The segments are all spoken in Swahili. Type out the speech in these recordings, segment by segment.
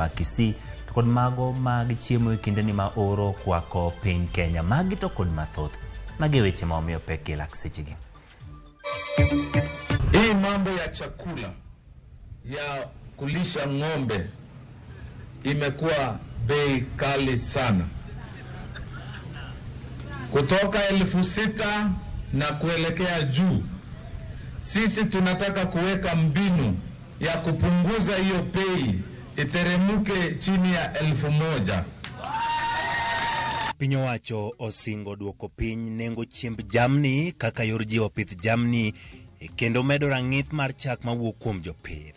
mag Kisii to kod mago mag chiemo e kinde ni ma oro kwako piny Kenya. Magi to kod mathoth magi weche ma omiyo pek lak sechegi. Hii mambo ya chakula ya kulisha ng'ombe imekuwa bei kali sana, kutoka 6,000 na kuelekea juu. Sisi tunataka kuweka mbinu ya kupunguza hiyo bei iteremuke chini ya 1,000. Piny owacho osingo duoko piny nengo chiemb jamni kaka yor jiwo pith jamni kendo medo rang'ith mar chak mawuok kuom jopith.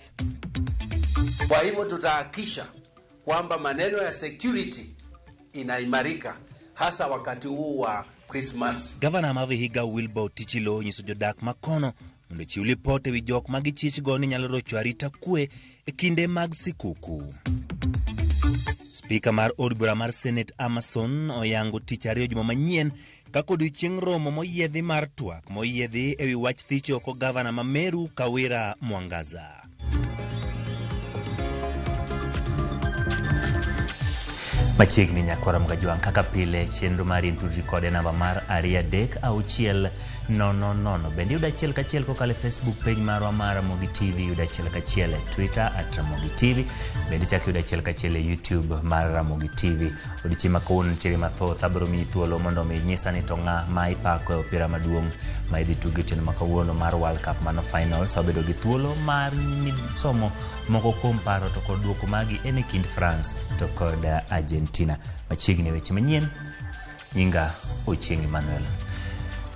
Kwa hivyo tutahakisha kwamba maneno ya security inaimarika hasa wakati huu wa Christmas. Gavana ma Vihiga Wilbur Tichilo nyiso jodak makono mondo chiw ripot ewi jok ma gichichgo ni nyalo rocho arita kwe e kinde mag sikuku. Spika mar od bura mar Senate Amason oyango tich ariyo juma manyien kaka odiochieng' romo moyiedhi mar twak moyiedhi ewi wach thicho ko gavana ma Meru Kawira Mwangaza. Machiegni nyakwara mgajwang' kaka pile chenro mari intudri kode namba mar 33600. Bende yuda achiel kachiel kokale Facebook page marwa mar Ramogi TV, yuda achiel kachiel e Twitter @Ramogi TV, bende chak yuda achiel kachiel e YouTube mar Ramogi TV. Odichi makawuono nitiere mathoth abiro miyi thuolo mondo mi nyisa ni to ng'a ma ipako e opira maduong' ma idhi tugi tieno makawuono mar World Cup mano finals. Obedo gi thuolo mar somo moko kuom paro to kod duoko magi en e kind France to kod Argentina. Machiegni weche manyien, nyinga Ochieng' Emmanuel.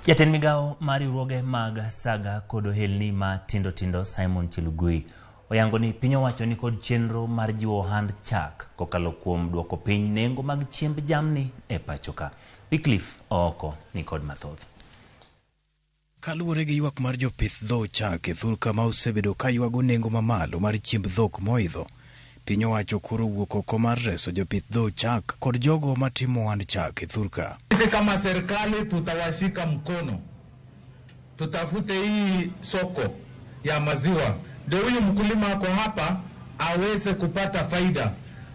Jatend migawo mar riwruoge mag saga kod ohelni ma tindo tindo Simon Chelugui oyango ni piny owacho ni kod chenro mar jiwo ohand chak kokalo kuom duoko piny nengo mag chiemb jamni e pachoka. Wycliffe Oko ni kod mathoth. Kaluwore gi ywak mar jopith dho chak e thurka ma osebedo ka ywago nengo mamalo mar chiemb dhok moidho, piny owacho koro wuok oko mar reso jopith dho chak kod jogo matimo ohand chak e thurka. Sisi kama serikali tutawashika mkono, tutafute hii soko ya maziwa ndio huyu mkulima wako hapa aweze kupata faida.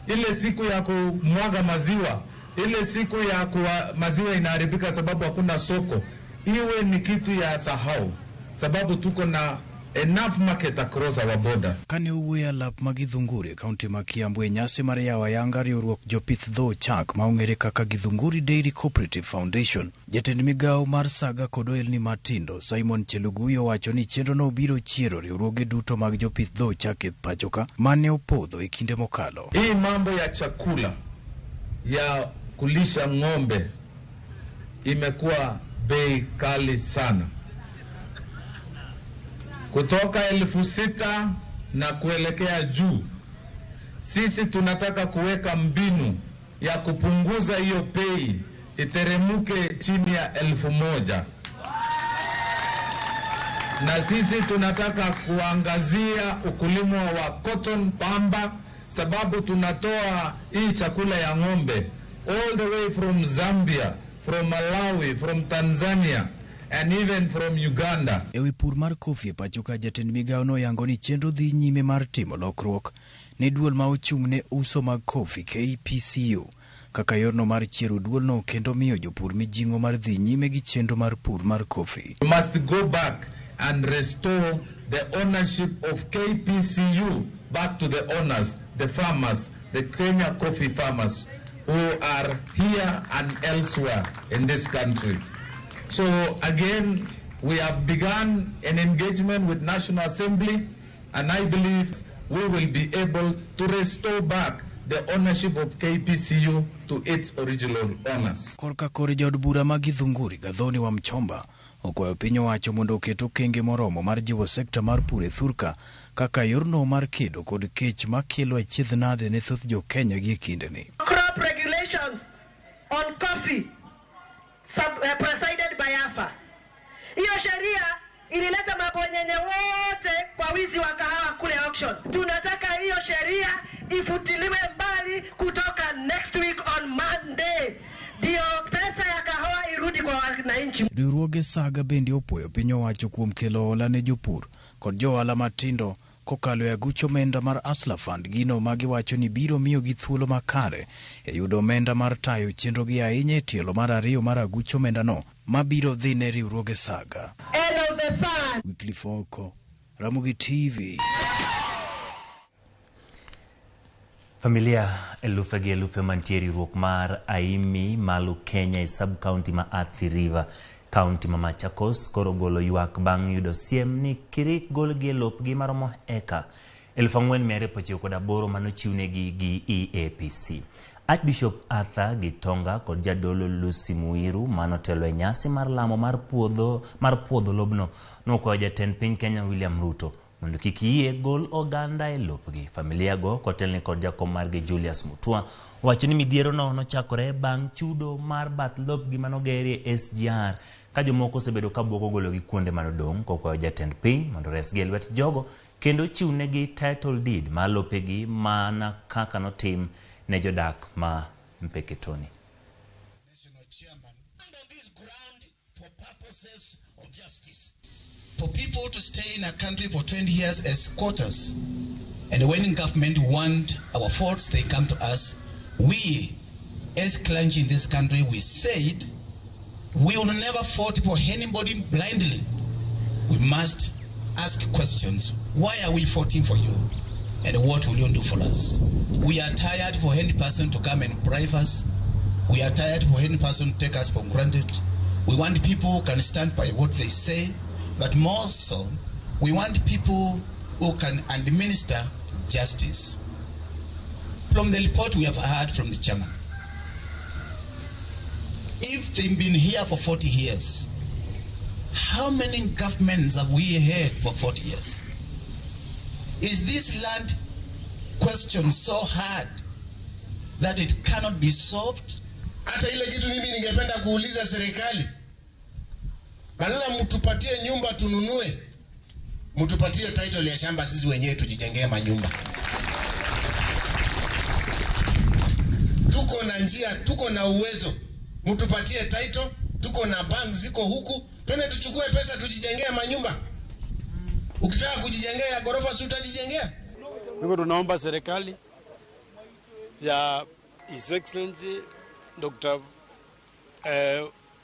Ile siku ya kumwaga maziwa, ile siku ya maziwa inaharibika sababu hakuna soko, iwe ni kitu ya sahau sababu tuko na enough market across our borders. Kane owuoyo lap ma Githunguri kaunti ma Kiambu e nyasi mar yawo ayanga riwruok jopith dho chak ma ong'ere kaka Githunguri Dairy Cooperative Foundation, jatend migawo mar saga kod ohelni matindo Simon Chelugui owacho ni chenrono biro chiero riwruoge duto mag jopith dho chak e pachoka mane opodho e kinde mokalo. Hii mambo ya chakula ya kulisha ng'ombe imekuwa bei kali sana, kutoka 6,000 na kuelekea juu. Sisi tunataka kuweka mbinu ya kupunguza hiyo bei iteremuke chini ya 1,000. Na sisi tunataka kuangazia ukulima wa cotton pamba sababu tunatoa hii chakula ya ng'ombe all the way from Zambia, from Malawi, from Tanzania and even from Uganda. Ewi pur mar kofi e pachoka jatend migawo no yango ni chenro dhi nyime mar timo lokruok ne duol ma ochung' ne uso mag kofi KPCU kaka yorno mar chiero duolno kendo miyo jopur mijing'o mar dhi nyime gi chenro mar pur mar kofi. We must go back and restore the ownership of KPCU back to the owners, the farmers, the Kenya coffee farmers who are here and elsewhere in this country. So again, we have begun an engagement with National Assembly, and I believe we will be able to restore back the ownership of KPCU to its original owners. Korka kore jaod bura ma Githunguri Gathoni wa Mchomba okwayo piny owacho mondo oket okenge moromo mar jiwo sekta mar pur e thurka kaka yorno mar kedo kod kech makelo achiedh nade ne thoth jo Kenya gi kindeni. Crop regulations on coffee presided by AFA. Hiyo sheria ilileta mabonyenye wote kwa wizi wa kahawa kule auction. Tunataka hiyo sheria ifutiliwe mbali kutoka next week on Monday. Dio pesa ya kahawa irudi kwa wananchi. Riwruoge saga bende opoyo piny owacho kuom kelo hola ne jopur kod johala matindo kokalo e aguch omenda mar Hustler Fund, gino magiwacho ni biro miyo gi thuolo makare e yudo omenda mar tayo chenro gi ahinya e tielo mar ariyo mar aguch omenda no mabiro dhi ne riwruoge saga. Weekly Foko, Ramogi TV. Familia elufe gi elufe mantie riwruok mar Aimi Malu Kenya e sub-county ma Athi River, county ma Machakos, koro golo ywak bang' yudo siem ni kirik gol gi lopgi maromo eka 4,298 manochiwnegi gi EAPC. Archbishop Arthur Gitonga kod jadolo Lucy Muiru manotelo e nyasi mar lamo mar puodho lobno nokwayo jatend piny Kenya William Ruto mondo kik yie gol oganda e lopgi. Familia go kotelni kod jakom margi Julius Mutua wacho ni midhiero no nochakore bang' chudo mar bath lopgi manogeri e SGR ka jomoko osebedo ka bwoko gologi kuonde manodong', kokwayo jatend piny mondo resgi e lwet jogo kendo chiwnegi title deed mar lopegi mana kaka notim ne jodak ma Mpeketoni. For people to stay in a country for 20 years as squatters, and when government want our faults, they come to us. We, as clergy in this country, we said we will never fault for anybody blindly. We must ask questions. Why are we faulting for you? And what will you do for us? We are tired for any person to come and bribe us. We are tired for any person to take us for granted. We want people who can stand by what they say, but more so, we want people who can administer justice. From the report we have heard from the chairman, if they've been here for 40 years, how many governments have we had for 40 years? Is this land question so hard that it cannot be solved? Hata ile kitu mimi ningependa kuuliza serikali, badala mtupatie nyumba tununue, mtupatie title ya shamba sisi wenyewe tujijengee manyumba. Tuko na njia, tuko na uwezo, mtupatie title, tuko na bank ziko huku, twende tuchukue pesa tujijengee manyumba. Ukitaka kujijengea ya gorofa si utajijengea? Niko tunaomba serikali ya His Excellency Dr.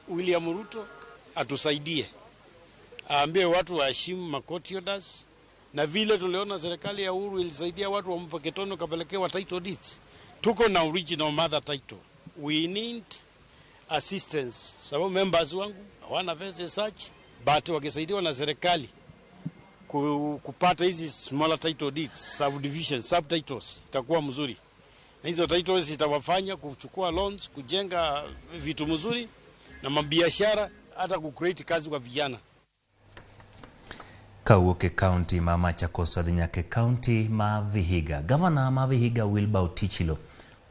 William Ruto atusaidie. Aambie watu waheshimu makoti orders, na vile tuliona serikali ya Uhuru ilisaidia watu wa Mpeketoni kapelekewa title deeds. Tuko na original mother title. We need assistance. Sababu members wangu hawana pesa search, but wakisaidiwa na serikali kupata hizi smaller title deeds, subdivision, subtitles, itakuwa mzuri. Na hizo titles itawafanya kuchukua loans, kujenga vitu mzuri na mabiashara, hata kucreate kazi kwa vijana. Kawuoke county ma Machakos wadhi nyaka county ma Vihiga. Governor ma Vihiga Wilbur Otichilo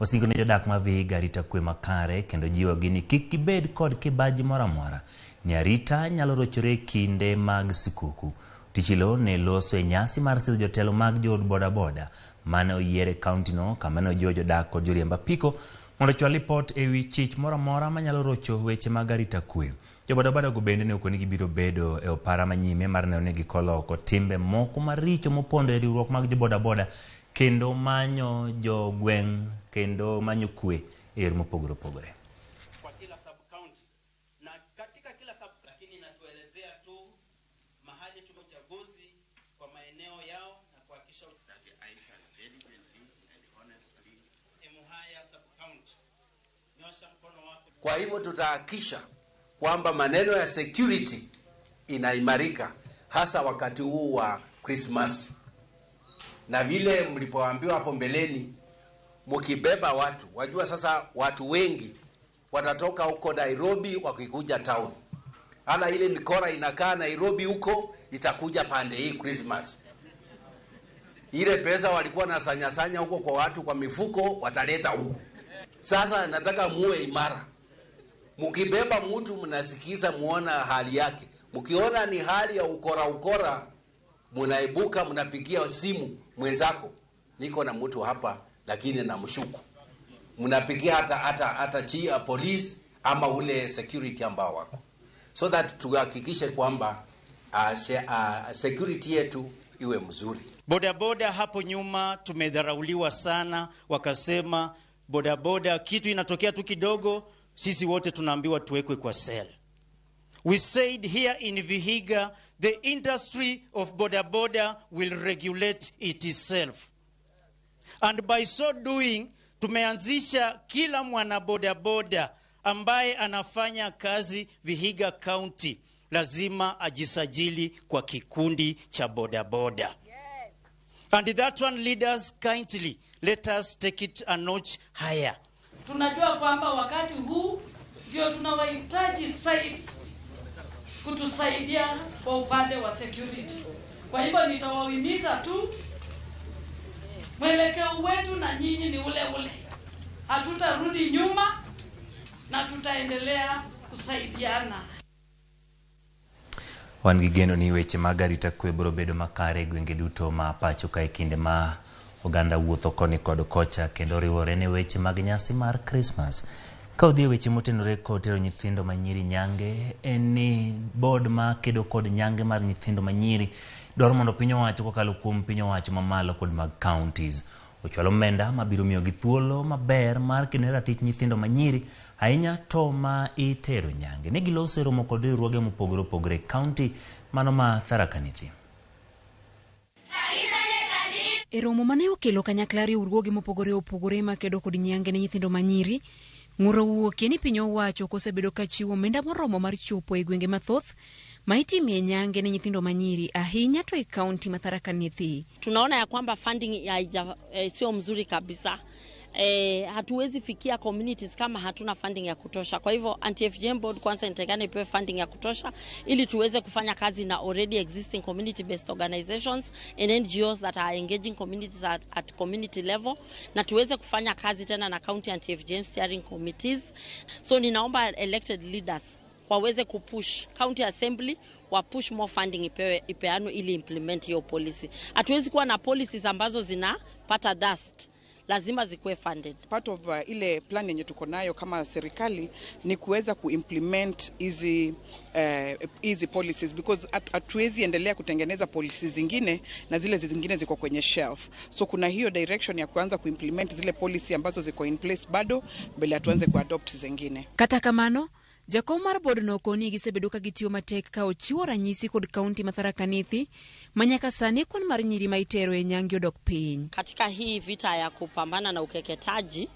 osingo ne jodak ma Vihiga arita kwe makare kendo jiwo gi ni kik gibed kod kibaji moro amora ni arita nyalo rochore kinde mag sikuku. Otichilo ne loso e nyasi mar sidho jotelo mag jood boda mane oyiere county no kama ne ojiwo jodak kod joriemb apiko mondo chwal report e wi chich moro amora manyalo rocho weche mag arita kwe. Joboda go bende ne okoni gibiro bedo e opara manyime mar neno ni gikolo oko timbe moko maricho mopondo e riwruok mag joboda kendo manyo jogweng' kendo manyo kwe e yore mopogore opogore. Kwa kila sub county na katika kila sub, lakini inatuelezea tu mahali tuko chaguzi kwa maeneo yao na kuhakikisha Emuhaya sub county. Nyosha mkono wako. Kwa hivyo tutahakikisha kwamba maneno ya security inaimarika hasa wakati huu wa Christmas. Na vile mlipoambiwa hapo mbeleni, mkibeba watu, wajua sasa watu wengi watatoka huko Nairobi wakikuja town. Ana ile mikora inakaa Nairobi huko itakuja pande hii Christmas. Ile pesa walikuwa na sanya huko kwa watu kwa mifuko wataleta huko. Sasa nataka muwe imara. Mkibeba mtu mnasikiza muona hali yake. Mkiona ni hali ya ukora, mnaibuka mnapigia simu mwenzako. Niko na mtu hapa lakini namshuku. Mnapigia hata chia police ama ule security ambao wako. So that tuhakikishe kwamba security yetu iwe mzuri. Bodaboda hapo nyuma tumedharauliwa sana, wakasema bodaboda kitu inatokea tu kidogo, sisi wote tunaambiwa tuwekwe kwa cell. We said here in Vihiga, the industry of bodaboda will regulate itself. And by so doing, tumeanzisha kila mwana bodaboda ambaye anafanya kazi Vihiga County lazima ajisajili kwa kikundi cha bodaboda. Yes. And that one, leaders, kindly let us take it a notch higher. Tunajua kwamba wakati huu ndio tunawahitaji zaidi kutusaidia kwa upande wa security. Kwa hivyo nitawahimiza tu, mwelekeo wetu na nyinyi ni ule ule. Hatutarudi nyuma na tutaendelea kusaidiana. Wan gi geno ni weche mag arita kwe biro bedo makare gwenge duto ma pacho ka kinde ma oganda wuotho koni kod kocha kendo riwore ne weche mag nyasi mar Christmas. Ka odhi weche motenore kod tero nyithindo manyiri nyange, en ni board ma kedo kod nyange mar nyithindo manyiri dwaro mondo piny owacho kokalo kuom piny owacho mamalo kod mag counties ochwalo omenda mabiro miyo gi thuolo maber mar kendo ratich nyithindo manyiri ahinya to ma itero nyange. Ne giloso romo kod riwruoge mopogore opogore county mano ma Tharaka Nithi. E romo mane okelo kanyakla riwruoge mopogore opogore ma kedo kod nyange ne nyithindo manyiri, ng'uro wuokie ni piny owacho kosebedo ka chiwo omenda moromo mar chopo e gwenge mathoth ma itimie nyange ne nyithindo manyiri ahinya to e kaunti ma Tharaka Nithi. Tunaona ya kwamba funding sio mzuri kabisa. Hatuwezi fikia communities kama hatuna funding ya kutosha. Kwa hivyo anti-FGM board kwanza inatakana ipewe funding ya kutosha ili tuweze kufanya kazi na already existing community based organizations and NGOs that are engaging communities at community level, na tuweze kufanya kazi tena na county anti-FGM steering committees. So ninaomba elected leaders waweze kupush county assembly, wa push more funding ipeano ili implement hiyo policy. Hatuwezi kuwa na policies ambazo zinapata dust, lazima zikuwe funded. Part of ile plan yenye tuko nayo kama serikali ni kuweza kuimplement easy policies, because hatuwezi endelea kutengeneza policies zingine na zile zingine ziko kwenye shelf. So kuna hiyo direction ya kuanza kuimplement zile policy ambazo ziko in place bado mbele atuanze kuadopt zingine. Kata kamano, jakom mar board no koni gisebedo ka gitiyo matek ka ochiwo ranyisi kod kaunti ma Tharaka Nithi manyaka sani kwan mar nyiri ma itero e nyange odok piny. Katika hii vita ya kupambana na ukeketaji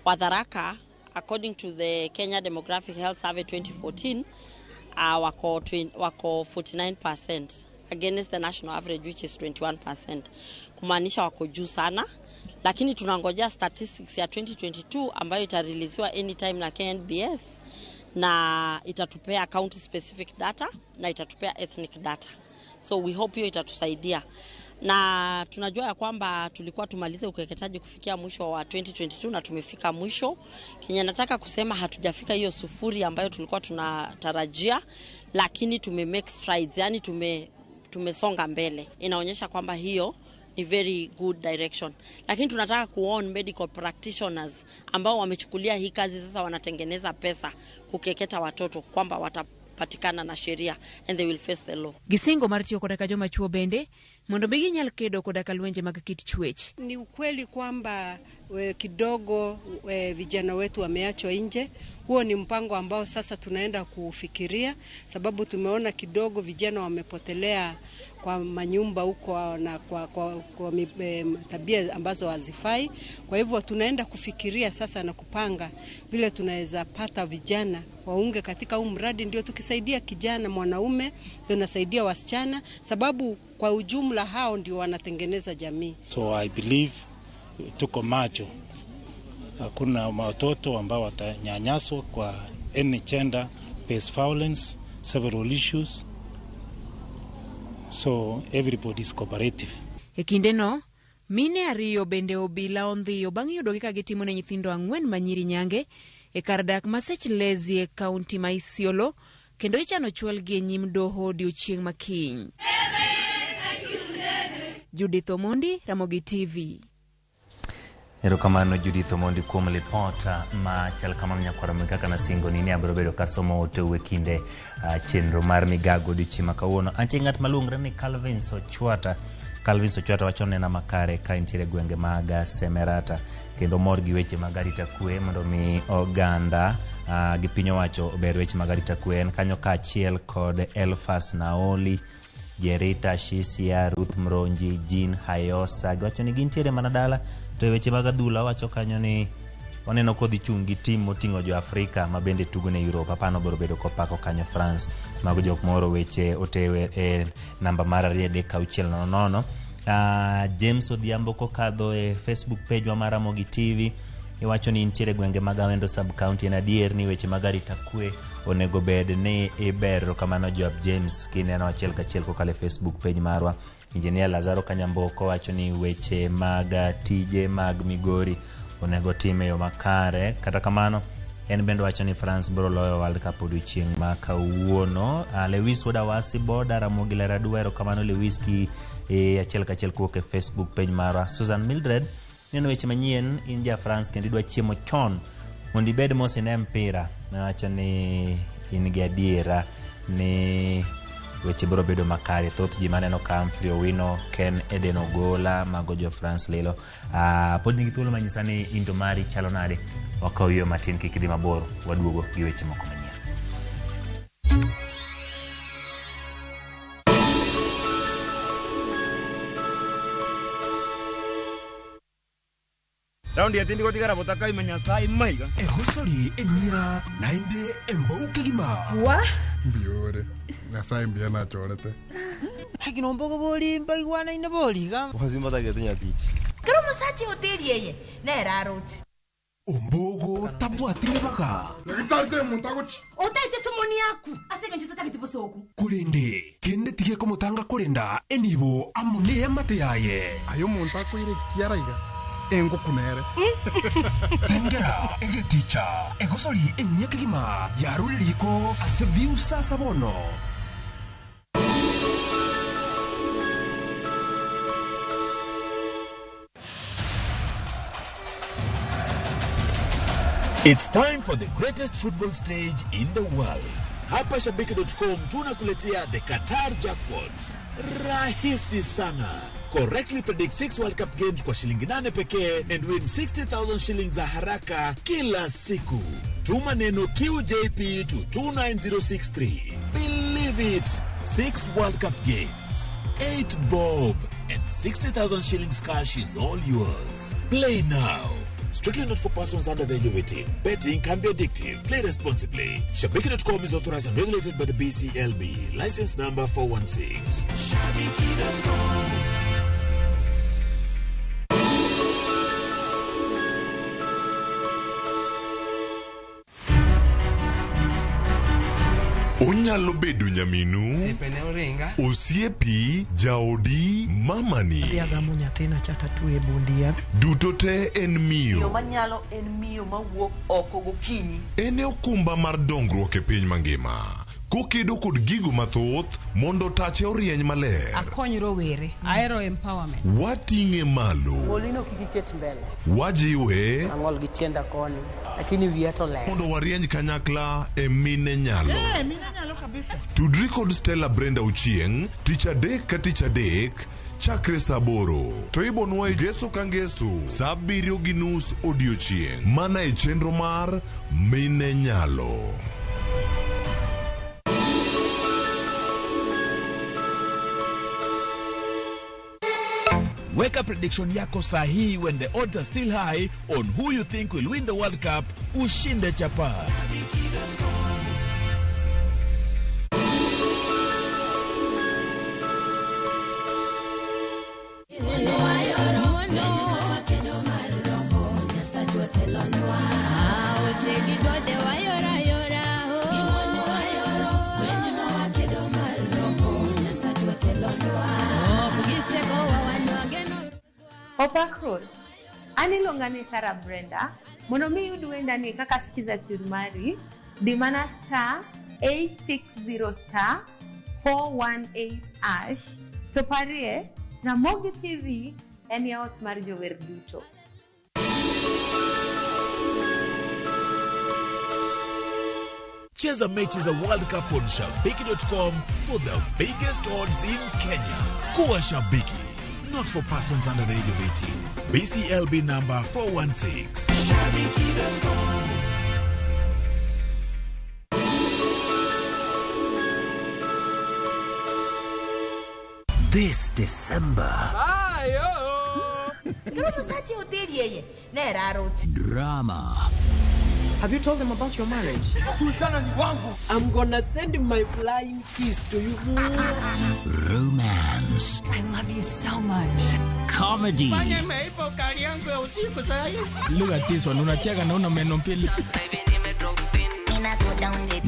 wa Tharaka, according to the Kenya Demographic Health Survey 2014, wako 49% against the national average which is 21%. Kumaanisha wako juu sana, lakini tunangojea statistics ya 2022 ambayo itareleasiwa anytime na KNBS, na itatupea county specific data na itatupea ethnic data. So we hope hiyo itatusaidia. Na tunajua ya kwamba tulikuwa tumalize ukeketaji kufikia mwisho wa 2022 na tumefika mwisho. Kenya nataka kusema hatujafika hiyo sufuri ambayo tulikuwa tunatarajia, lakini make strides, yani tumesonga mbele. Inaonyesha kwamba hiyo ni very good direction. Lakini tunataka kuona medical practitioners ambao wamechukulia hii kazi sasa wanatengeneza pesa kukeketa watoto kwamba watapatikana na sheria and they will face the law. Gisingo mar tiyo koda ka joma chuo bende mondo bigi nyal kedo koda ka lwenje mag kit chwech. Ni ukweli kwamba kidogo vijana wetu wameachwa nje. Huo ni mpango ambao sasa tunaenda kufikiria, sababu tumeona kidogo vijana wamepotelea kwa manyumba huko na kwa tabia ambazo hazifai. Kwa hivyo tunaenda kufikiria sasa na kupanga vile tunaweza pata vijana waunge katika huu mradi, ndio tukisaidia kijana mwanaume tunasaidia wasichana, sababu kwa ujumla hao ndio wanatengeneza jamii. So I believe tuko macho. Hakuna watoto ambao watanyanyaswa kwa any gender based violence, several issues. So everybody is cooperative. Ekinde no, mine ariyo bende obila ondhiyo bang' yudo ka gitimo ne nyithindo 4 manyiri nyange e kar dak ma Sechlezi e kaunti ma Isiolo, kendo ichano chwalgi e nyim doho odiechieng' makiny. Judith Omondi, Ramogi TV. Erokamano Judith Omondi kuom lipota ma chal kamano nyakwara kaka na singo nini abiro bedo kasomo ote kinde chenro mar Migago dichima kawuono. Antie ng'at maluongre ni Calvin Sochwata wacho nena makare ka intiere gwenge mag Semerata kendo mor gi weche mag arita kwe mondo mi oganda gi piny owacho ober weche mag arita kwe en kanyo kaachiel kod Elfas Naoli, Jerita Shisia, Ruth Mronji, Jean Hayosa giwacho ni gintiere mana dala. To weche mag adhula wacho kanyo ni oneno kodhi chung gi tim moting'o jo Afrika ma bende tugo ne Europe. Apano biro bedo kopako kanyo France mago jok moro weche otewe namba mar 360. James Odhiambo kokadho Facebook page wa Ramogi TV iwacho ni intiere gwenge mag Awendo sub county en adier ni weche mag arita kwe onego bed ni ibero kamano Joab James kineno achiel kachiel kokale Facebook page marwa. Engineer Lazaro Kanyamboko wacho ni weche mag tije mag Migori onego time yo makare. Kata kamano en bende wacho ni France biro loyo World Cup odiochieng' ma kawuono. Lewis Wodawasi boda Ramogi lera duero kamano Lewis ki achiel kachiel kuok Facebook page mara. Susan Mildred neno weche manyien in ja France kendo idwa chiemo chon mondo ibed mosine mpira. Wacho ni in gi adiera ni weche biro bedo makare. Thoth ji maneno ka Humphrey Owino, Ken Eden Ogola mago jo France lilo. Pod nigi thuolo manyisa ni into mari chalo nade. Wakaw yo matin kik idhi mabor waduogo gi weche moko manyien. Raundi ya tindi kotika rabotaka imenyasai maiga. Hosori enyira nainde embauke gima. Wa? Biore. Nasai mbiana chorete. Hakino mbogo boli mbaigwana ina boli ga. Wazimba take tunya tichi. Karo masachi hoteli yeye. Na raroti. Ombogo tabwatire baka. Ngitarde muntagochi. Otaite somoni yaku. Asenge njisata kitibosoku. Kurende kende tige ko mutanga kurenda enibo amune yamate yaye. Ayo muntako ire kiaraiga. Engo kunere. Tengera ege ticha. Egosori enyeke gima. Yaruliriko aseviu sasa bono. It's time for the greatest football stage in the world. Hapa Shabiki.com tunakuletea the Qatar jackpot. Rahisi sana. Correctly predict 6 World Cup games kwa shilingi 8 pekee and win 60,000 shillings za haraka kila siku. Tuma neno QJP to 29063. Believe it. 6 World Cup games, 8 bob and 60,000 shillings cash is all yours. Play now. Strictly not for persons under the age of 18. Betting can be addictive. Play responsibly. Shabiki.com is authorized and regulated by the BCLB. License number 416. Shabiki.com. Onyalo bedo nyaminu, osiepi, jaodi, mamani. Agamo nyathina chata tuwe bundia. Duto te en miyo. Yo manyalo en miyo mawuok oko gokinyi. Ene okumba mar dongruok e piny mangima. Kokedo kod gigo mathoth mondo tache orieny maler. Akony rowere. Aero empowerment. Wating'e malo. Molino kikiket mbele. Wajiwe. Ang'ol gi tienda koni. Lakini wiato ler. Mondo warieny kanyakla e mine nyalo. Mine nyalo kabisa. Tudri kod Stella Brenda Uchieng, tich adek ka tich adek, chakre saa 8. To ibonwa ngeso ka ngeso, saa 7:30 odiochieng'. Mana e chenro mar mine nyalo. Weka prediction yako sahihi when the odds are still high on who you think will win the World Cup. Ushinde chapa. Opakro, aniluonga ni Sarah Brenda, mondo mi yud wenda ni kaka sikiza Turmari, dimana *860 *418#, to parie, Ramogi TV en yaot mar jower duto. Cheza mechi za World Cup on shabiki.com for the biggest odds in Kenya. Kuwa Shabiki, not for persons under the age of 18. BCLB number 416. Shabiki.com. This December, drama. Have you told them about your marriage? I'm gonna send my flying kiss to you. Romance. I love you so much. Comedy. Look at this one. Unacheka na una meno mbili.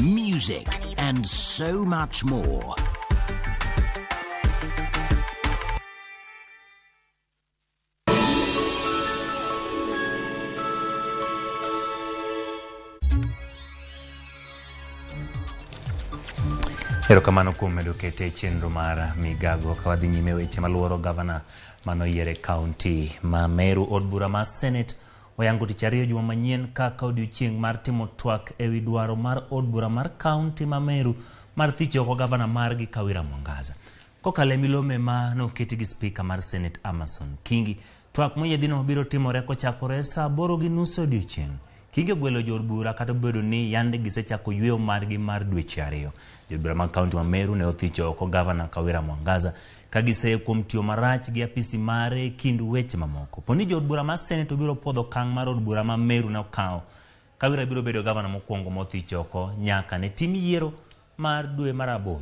Music and so much more. Erokamano kuom medo kete chenro mar Migago ka wadhi nyime weche maluoro gavana manoyiere kaunti ma Meru. Od bura mar Senate oyango tich ariyo juma manyien kaka odiochieng' mar timo twak ewi dwaro mar od bura mar kaunti ma Meru mar thicho oko gavana margi Kawira Mwangaza. Kokalo e milome ma noketi gi spika mar Senate Amason Kingi, twak moyiedhino biro timore kochakore saa 8:30 odiochieng'. Kingi ogwelo jod bura kata bedo ni yande gisechako yweyo margi mar dweche ariyo. Jod bura mag kaunti ma Meru ne othicho oko gavana Kawira Mwangaza ka giseye kuom tiyo marach gi apisi mare kind weche mamoko. Poni jod bura mar Senate biro podho kang' mar od bura ma Meru ne okawo, Kawira biro bedo gavana mokwongo mothicho oko nyaka ne tim yiero mar dwe mar 8.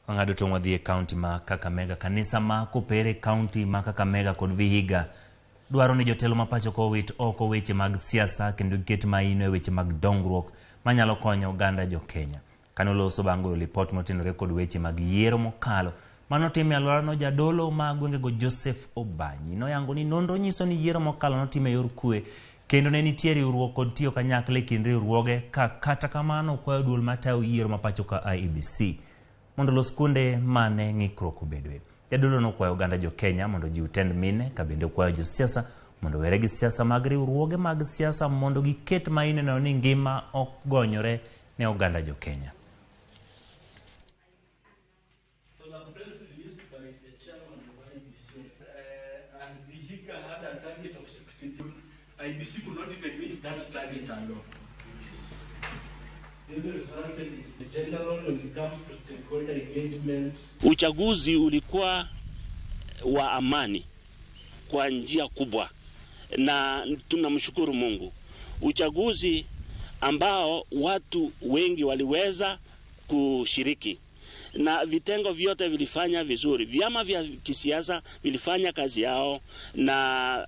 Wang'ado tong' wadhi e kaunti ma Kakamega. Kanisa ma kopere kaunti ma Kakamega kod Vihiga dwaro ni jotelo ma pacho kowit oko weche mag siasa kendo giket maino e weche mag dongruok manyalo konyo oganda jo Kenya. Kanoloso bango report motenore kod weche mag yiero mokalo manotim e alworano, jadolo ma gwengego Joseph Obanyi noyango ni nonro nyiso ni yiero mokalo notim e yor kwe kendo ne nitie riwruok kod tiyo kanyakla e kind riwruoge kata kamano kwayo duol matayo yiero ma pacho ka IEBC mondo los kunde mane ng'ikruok obedwe. Jadolo nokwayo oganda jo Kenya mondo jiw tend mine, ka bende okwayo jo siasa mondo were gi siasa mag riwruoge mag siasa mondo giket maineno ni ngima ok gonyore ne oganda jo Kenya. IBC could not even meet that target alone. This resulted in general when it comes to stakeholder engagement. Uchaguzi ulikuwa wa amani kwa njia kubwa na tunamshukuru Mungu. Uchaguzi ambao watu wengi waliweza kushiriki na vitengo vyote vilifanya vizuri. Vyama vya kisiasa vilifanya kazi yao na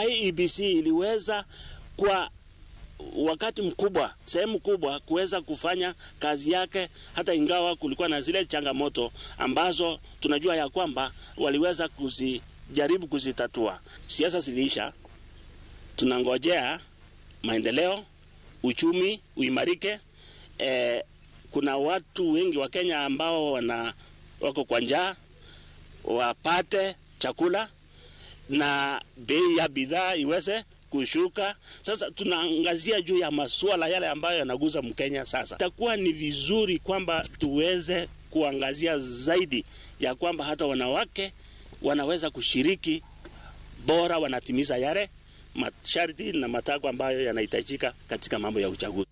IEBC iliweza kwa wakati mkubwa, sehemu kubwa kuweza kufanya kazi yake, hata ingawa kulikuwa na zile changamoto ambazo tunajua ya kwamba waliweza kujaribu kuzitatua. Siasa ziliisha, tunangojea maendeleo, uchumi uimarike. Kuna watu wengi wa Kenya ambao wako kwa njaa, wapate chakula na bei ya bidhaa iweze kushuka. Sasa tunaangazia juu ya masuala yale ambayo yanaguza Mkenya. Sasa itakuwa ni vizuri kwamba tuweze kuangazia zaidi ya kwamba hata wanawake wanaweza kushiriki, bora wanatimiza yale masharti na matakwa ambayo yanahitajika katika mambo ya uchaguzi.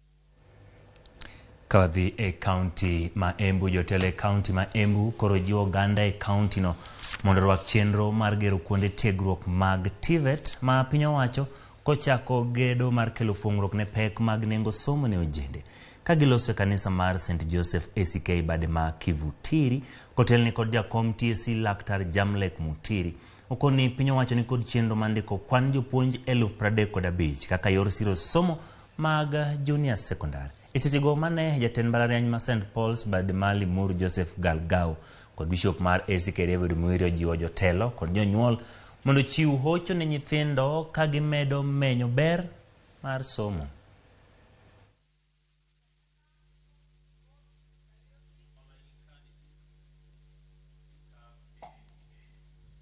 Kawadhi e kaunti ma Embu, jotele kaunti ma Embu koro jiwo oganda e kaunti no mondo rwak chenro mar gero kuonde tiegruok mag TVET ma piny owacho kochako gedo mar kelo fuong'ruok ne pek mag nengo somo ne ojende. Ka giloso e kanisa mar St. Joseph ACK bade ma Kivutiri, kotelni kod jakom TSC Laktar Jamlek Mutiri, okoni piny owacho ni kod chenro mandiko kwan jopuonj 35,000 kaka yor siro somo mag junior secondary. Isetigo mane jatend mbalariany ma St. Paul's bade ma Limuru Joseph Galgao kod bishop mar ACK David Muirio jiwo jotelo kod jonyuol mondo chiw hocho ne nyithindo ka gimedo menyo ber mar somo.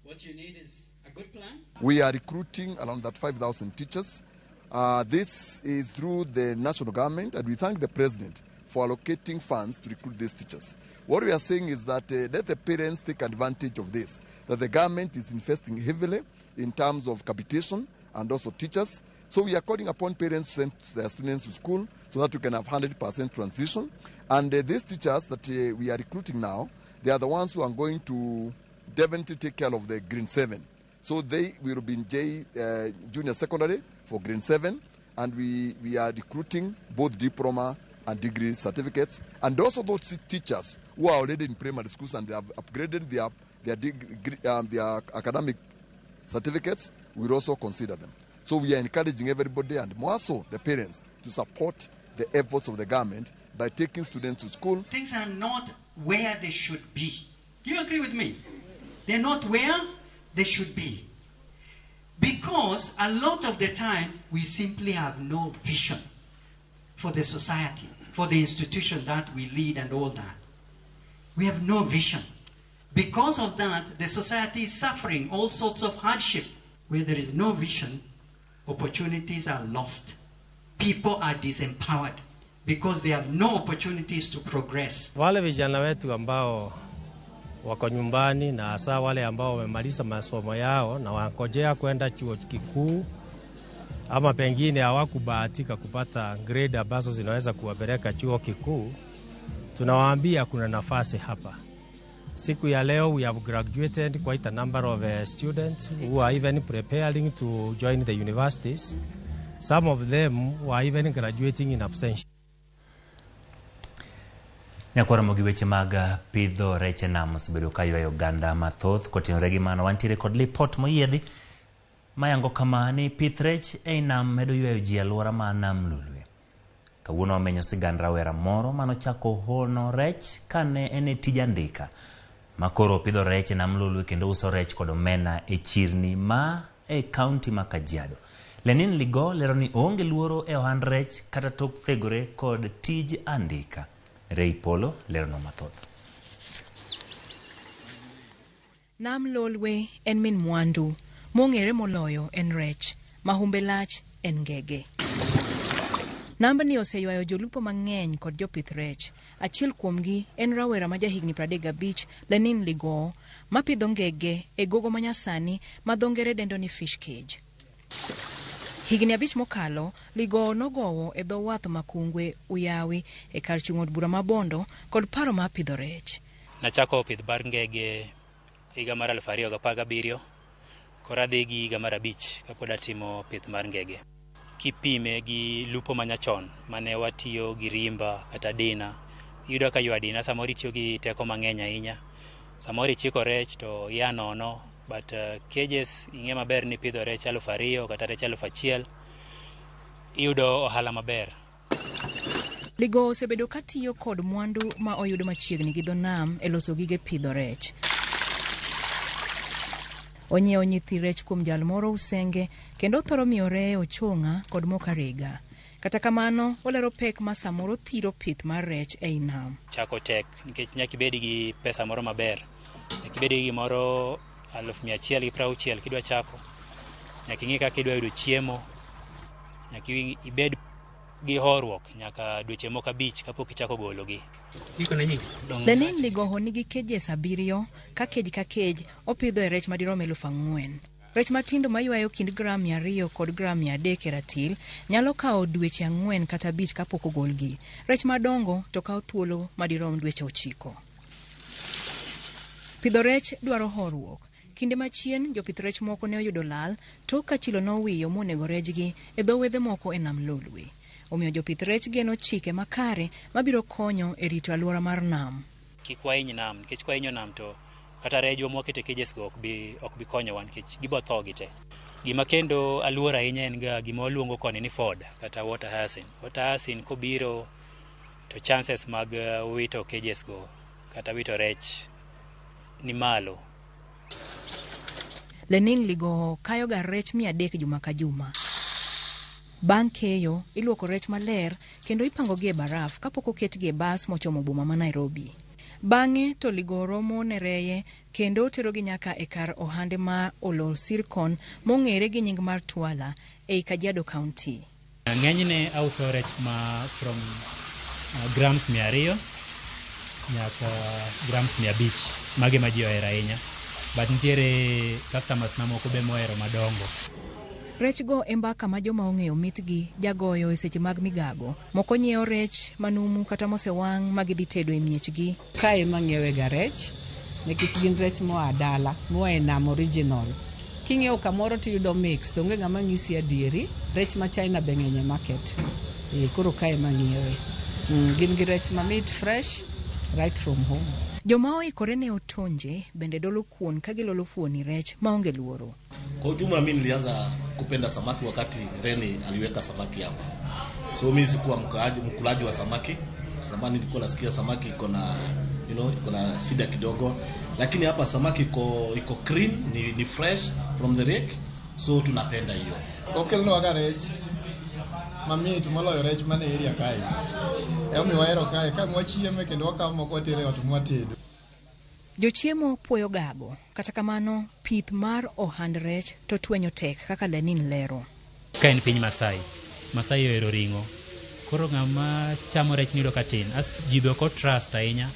What What you need is a good plan. We are recruiting around that 5,000 teachers. This is through the national government, and we thank the president for allocating funds to recruit these teachers. What we are saying is that let the parents take advantage of this, that the government is investing heavily in terms of capitation and also teachers. So we are calling upon parents to send their students to school so that we can have 100% transition. And these teachers that we are recruiting now, they are the ones who are going to definitely take care of the grade 7. So they will be in junior secondary for grade 7, and we are recruiting both diploma and degree certificates, and also those teachers who are already in primary schools and they have upgraded their academic certificates. We will also consider them. So we are encouraging everybody, and more so the parents, to support the efforts of the government by taking students to school. Things are not where they should be. Do you agree with me? They're not where they should be. Because a lot of the time, we simply have no vision for the society, for the institution that we lead and all that. We have no vision. Because of that, the society is suffering all sorts of hardship. Where there is no vision, opportunities are lost. People are disempowered because they have no opportunities to progress. Wale vijana wetu ambao wako nyumbani na hasa wale ambao wamemaliza masomo yao na wangojea kwenda chuo kikuu ama pengine hawakubahatika kupata grade ambazo zinaweza kuwapeleka chuo kikuu, tunawaambia kuna nafasi hapa. Siku ya leo we have graduated quite a number of students who are even preparing to join the universities. Some of them were even graduating in absentia. Nyakwara mogi weche mag pidho rech nam osebedo ka ywayo oganda mathoth kotenore gi mano. Wantiere kod lipot moyiedhi mayango kama ni pith rech ei nam medo ywayo ji alwora ma nam Lolwe. Kawuono wamenyo sigand rawera moro manochako hono rech kane ene tij andika makoro pidho rech nam Lolwe kendo uso rech kod omena e chirni ma e kaunti ma Kajiado. Lenin Ligo lero ni onge luoro e ohand rech kata tok thegore kod tij andika. Rei Polo lero no mathoth. Nam Lolwe en min mwandu, mong'ere moloyo en rech, mahumbe lach en ngege. Namba ni oseywayo jolupo mang'eny kod jopith rech. Achiel kuomgi en rawera ma jahigni 35 Lenin Ligo mapidho ngege e gogo manyasani ma dho ngere dendo ni fish cage. Higni 5 mokalo, Ligo nogowo e dho wath makungwe Uyawi e kar chung' od bura mabondo kod paro ma pidho rech. Nachako pith bar ngege higa mar 2017 kora dhi gi higa mar 5 kapod atimo pith mar ngege. Kipime gi lupo manyachon mane watiyo gi rimba kata dina, yudo ka ywa dina samoro itiyo gi teko mang'eny ahinya, samoro ichiko rech to ya nono, but cages ing'e maber ni pidho rech 2,000 kata rech 1,000 iyudo ohala maber. Ligo osebedo katiyo kod mwandu ma oyudo machiegni gi dho nam e loso gige pidho rech. Onyiewo nyithi rech kuom jal moro Usenge kendo thoro miyo reye ochong'a kod mokarega. Kata kamano, olero pek ma samoro thiro pith mar rech ei nam. Chako tek nikech nyaka ibed gi pesa moro maber. Nyaka ibed gi moro 160 kidwa chako. Nyaka ing'e kaka idwa yudo chiemo. Nyaka ibed gi horuok nyaka dweche moko 5 kapok ichako gologi. Lenin Ligo nigi cages 7 ka cage opidho e rech madirom 4,000. Rech matindo maywayo kind gram 200 kod gram 300 e ratil nyalo kawo dweche 4 kata 5 kapok ogolgi. Rech madongo to kawo thuolo madirom dweche 9. Pidho rech dwaro horuok. Kinde machien jopith rech moko ne oyudo lal tok ka chilo nowiyo monego rejgi e dho wedhe moko e nam Lolwe. Omiyo jopith rech geno chike makare mabiro konyo e rito alwora mar nam. Kik wahiny nam, nikech kwahinyo nam to kata rejwa mokete cages go ok bi konyowa nikech gibo tho gite. Gima kendo alwora ahinya en ga gima waluongo koni ni ford kata water hyacinth. Water hyacinth kobiro to chances mag wito cages go kata wito rech ni malo. Lenin Ligo kayo ga rech 300 juma ka juma. Bang' keyo, iluoko rech maler kendo ipango gi e baraf kapok oketgi e bas mochomo boma ma Nairobi. Bang'e to ligo romo ne reye kendo terogi nyaka e kar ohande ma Olo Sirkon mong'ere gi nying mar Twala ei Kajiado County. Ng'enyne auso rech ma from grams 200 nyaka grams 500 mage ma ji ohero ahinya, but nitiere customers mamoko be mohero madongo. Rech go e mbaka ma joma ong'eyo mitgi jagoyo e seche mag migago. Moko nyiewo rech manumu kata mosewang' ma gidhi tedo e miechgi. Kae mang'iewe ga rech nikech gin rech moa dala, moa e nam original. King'iewo kamoro tiyudo mix, to onge ng'ama ng'isi adieri. Rech ma China be ng'eny e market. Koro kae mang'iewe. Gin gi rech mamit fresh right from home. Joma oikore ne otonje bende dolo kuon ka gilolo fuoni rech maonge luoro. Kwa ujumla mimi nilianza kupenda samaki wakati Reni aliweka samaki hapa. So mimi sikuwa mkulaji wa samaki. Zamani nilikuwa nasikia samaki iko na iko na shida kidogo, lakini hapa samaki iko clean, ni fresh from the lake. So tunapenda hiyo. Okelno aga rech mamit moloyo rech mane area kae. Emi waero kae ka mwachieme kendo wakaw moko tere ot mwatedo. Jochiemo puoyo gago, kata kamano pith mar ohand rech to twenyo tek kaka Lenin lero. Ka en piny Masai ohero ring'o, koro ng'ama chamo rech nido katin, ji be ok trust ahinya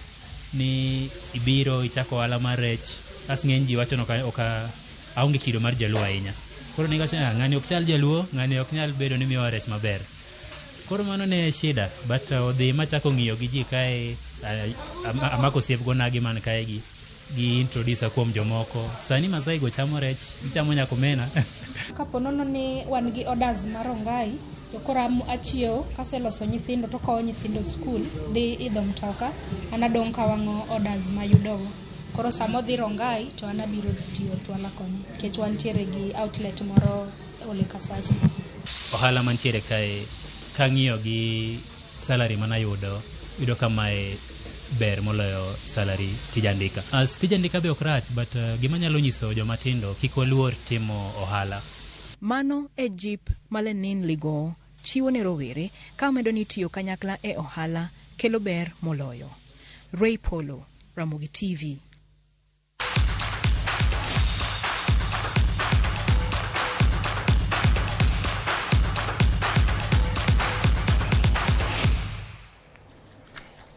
ni ibiro ichako ohala mar rech, ng'eny ji wacho aonge kido mar jaluo ahinya. Koro nigacho ng'ani ok chal jaluo, ng'ani ok nyal bedo ni miyo rech maber. Koro mano ne shida, but odhi machako ng'iyo gi ji kae, amako siep go nagi man kae gi introduce kuom jomoko. Sani Masai go chamo rech, gichamo nyaka omena. Kaponono ni wan gi orders mar Rongai, to koro achiew kaseloso nyithindo to kawo nyithindo skul dhi idho mtoka, anadong' kawang'o orders mayudogo. Koro samo dhi Rongai to anabiro tiyo Twala koni, nikech wantiere gi outlet moro Ole Kasasi. Ohala mantiere kae kang'iyo gi salary manayudo, yudo kamae ber moloyo salary tijandika. Tijandika be ok rach, but gima nyalo nyiso jomatindo kik waluor timo ohala. Mano e jip Lenin ligo chiwo ne rowere ka medo ni tiyo kanyakla e ohala kelo ber moloyo. Ray Polo, Ramogi TV.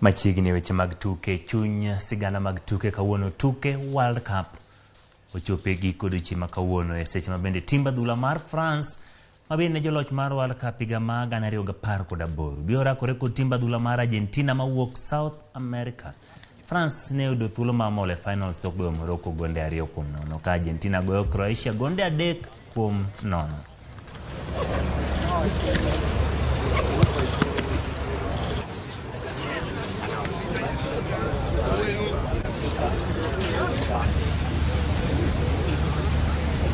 Machiegni weche mag tuke, chuny sigana mag tuke kawuono, tuke World Cup ochope giko odiechieng' ma kawuono e seche ma bende timba dhula mar France mabende joloch mar World Cup higa ma 2018 biro rakore kod timba dhula mar Argentina mawuok South America. France ne oyudo thuolo ma mole finals tok goyo Morocco gonde 2-0 ka Argentina goyo Croatia gonde 3-0.